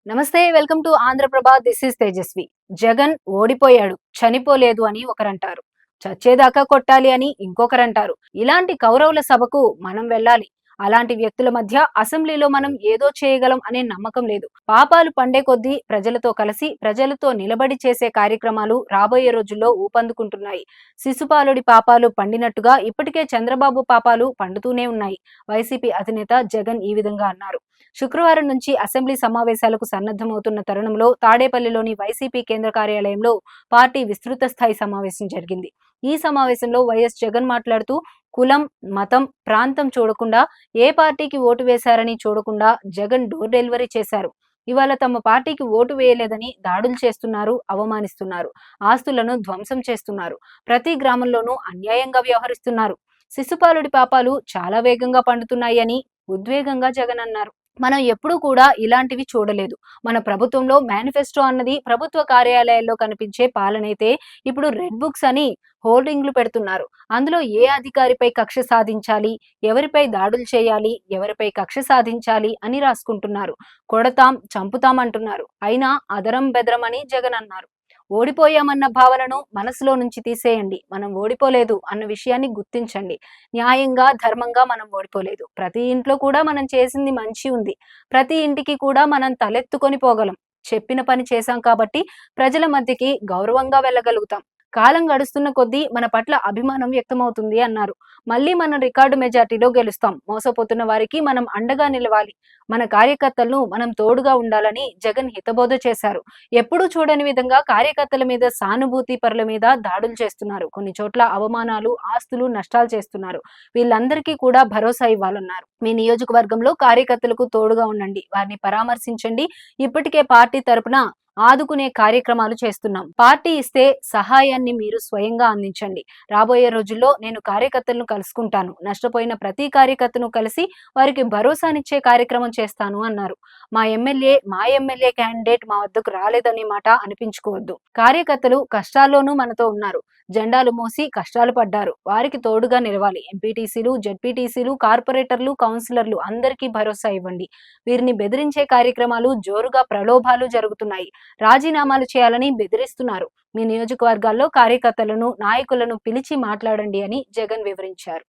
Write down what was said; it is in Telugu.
నమస్తే. Welcome to Andhraprabha. This is Tejaswi. Jagan ఓడిపోయాడు, చనిపోలేదు అని ఒకరంటారు. చచ్చేదాకా కొట్టాలి అని ఇంకొకరంటారు. ఇలాంటి కౌరవుల సభకు మనం వెళ్ళాలి. అలాంటి వ్యక్తుల మధ్య అసెంబ్లీలో మనం ఏదో చేయగలం అనే నమ్మకం లేదు. పాపాలు పండే కొద్దీ ప్రజలతో కలిసి ప్రజలతో నిలబడి చేసే కార్యక్రమాలు రాబోయే రోజుల్లో ఊపందుకుంటున్నాయి. శిశుపాలుడి పాపాలు పండినట్టుగా ఇప్పటికే చంద్రబాబు పాపాలు పండుతూనే ఉన్నాయి. వైసీపీ అధినేత జగన్ ఈ విధంగా అన్నారు. శుక్రవారం నుంచి అసెంబ్లీ సమావేశాలకు సన్నద్ధమవుతున్న తరుణంలో తాడేపల్లిలోని వైసీపీ కేంద్ర కార్యాలయంలో పార్టీ విస్తృత స్థాయి సమావేశం జరిగింది. ఈ సమావేశంలో వైఎస్ జగన్ మాట్లాడుతూ కులం, మతం, ప్రాంతం చూడకుండా ఏ పార్టీకి ఓటు వేశారని చూడకుండా జగన్ డోర్ డెలివరీ చేశారు. ఇవాళ తమ పార్టీకి ఓటు వేయలేదని దాడులు చేస్తున్నారు, అవమానిస్తున్నారు, ఆస్తులను ధ్వంసం చేస్తున్నారు, ప్రతి గ్రామంలోనూ అన్యాయంగా వ్యవహరిస్తున్నారు. శిశుపాలుడి పాపాలు చాలా వేగంగా పండుతున్నాయి అని ఉద్వేగంగా జగన్ అన్నారు. మనం ఎప్పుడూ కూడా ఇలాంటివి చూడలేదు. మన ప్రభుత్వంలో మేనిఫెస్టో అన్నది ప్రభుత్వ కార్యాలయాల్లో కనిపించే పాలనైతే ఇప్పుడు రెడ్ బుక్స్ అని హోర్డింగ్లు పెడుతున్నారు. అందులో ఏ అధికారిపై కక్ష సాధించాలి, ఎవరిపై దాడులు చేయాలి, ఎవరిపై కక్ష సాధించాలి అని రాసుకుంటున్నారు. కొడతాం, చంపుతాం అంటున్నారు. అయినా అదరం బెదరం అని జగన్ అన్నారు. ఓడిపోయామన్న భావనను మనసులో నుంచి తీసేయండి. మనం ఓడిపోలేదు అన్న విషయాన్ని గుర్తించండి. న్యాయంగా, ధర్మంగా మనం ఓడిపోలేదు. ప్రతి ఇంట్లో కూడా మనం చేసింది మంచి ఉంది. ప్రతి ఇంటికి కూడా మనం తలెత్తుకొని పోగలం. చెప్పిన పని చేశాం కాబట్టి ప్రజల మధ్యకి గౌరవంగా వెళ్ళగలుగుతాం. కాలం గడుస్తున్న కొద్దీ మన పట్ల అభిమానం వ్యక్తమవుతుంది అన్నారు. మళ్ళీ మనం రికార్డు మెజార్టీలో గెలుస్తాం. మోసపోతున్న వారికి మనం అండగా నిలవాలి. మన కార్యకర్తలను మనం తోడుగా ఉండాలని జగన్ హితబోధ చేశారు. ఎప్పుడూ చూడని విధంగా కార్యకర్తల మీద, సానుభూతి పరుల మీద దాడులు చేస్తున్నారు. కొన్ని చోట్ల అవమానాలు, ఆస్తులు నష్టాలు చేస్తున్నారు. వీళ్ళందరికీ కూడా భరోసా ఇవ్వాలన్నారు. మీ నియోజకవర్గంలో కార్యకర్తలకు తోడుగా ఉండండి, వారిని పరామర్శించండి. ఇప్పటికే పార్టీ తరపున ఆదుకునే కార్యక్రమాలు చేస్తున్నాం. పార్టీ ఇస్తే సహాయాన్ని మీరు స్వయంగా అందించండి. రాబోయే రోజుల్లో నేను కార్యకర్తలను కలుసుకుంటాను. నష్టపోయిన ప్రతి కార్యకర్తను కలిసి వారికి భరోసానిచ్చే కార్యక్రమం చేస్తాను అన్నారు. మా ఎమ్మెల్యే క్యాండిడేట్ మా వద్దకు రాలేదనే మాట అనిపించుకోవద్దు. కార్యకర్తలు కష్టాల్లోనూ మనతో ఉన్నారు. జెండాలు మోసి కష్టాలు పడ్డారు. వారికి తోడుగా నిలవాలి. ఎంపీటీసీలు, జెడ్పీటీసీలు, కార్పొరేటర్లు, కౌన్సిలర్లు అందరికీ భరోసా ఇవ్వండి. వీరిని బెదిరించే కార్యక్రమాలు, జోరుగా ప్రలోభాలు జరుగుతున్నాయి. రాజీనామాలు చేయాలని బెదిరిస్తున్నారు. మీ నియోజకవర్గాల్లో కార్యకర్తలను, నాయకులను పిలిచి మాట్లాడండి అని జగన్ వివరించారు.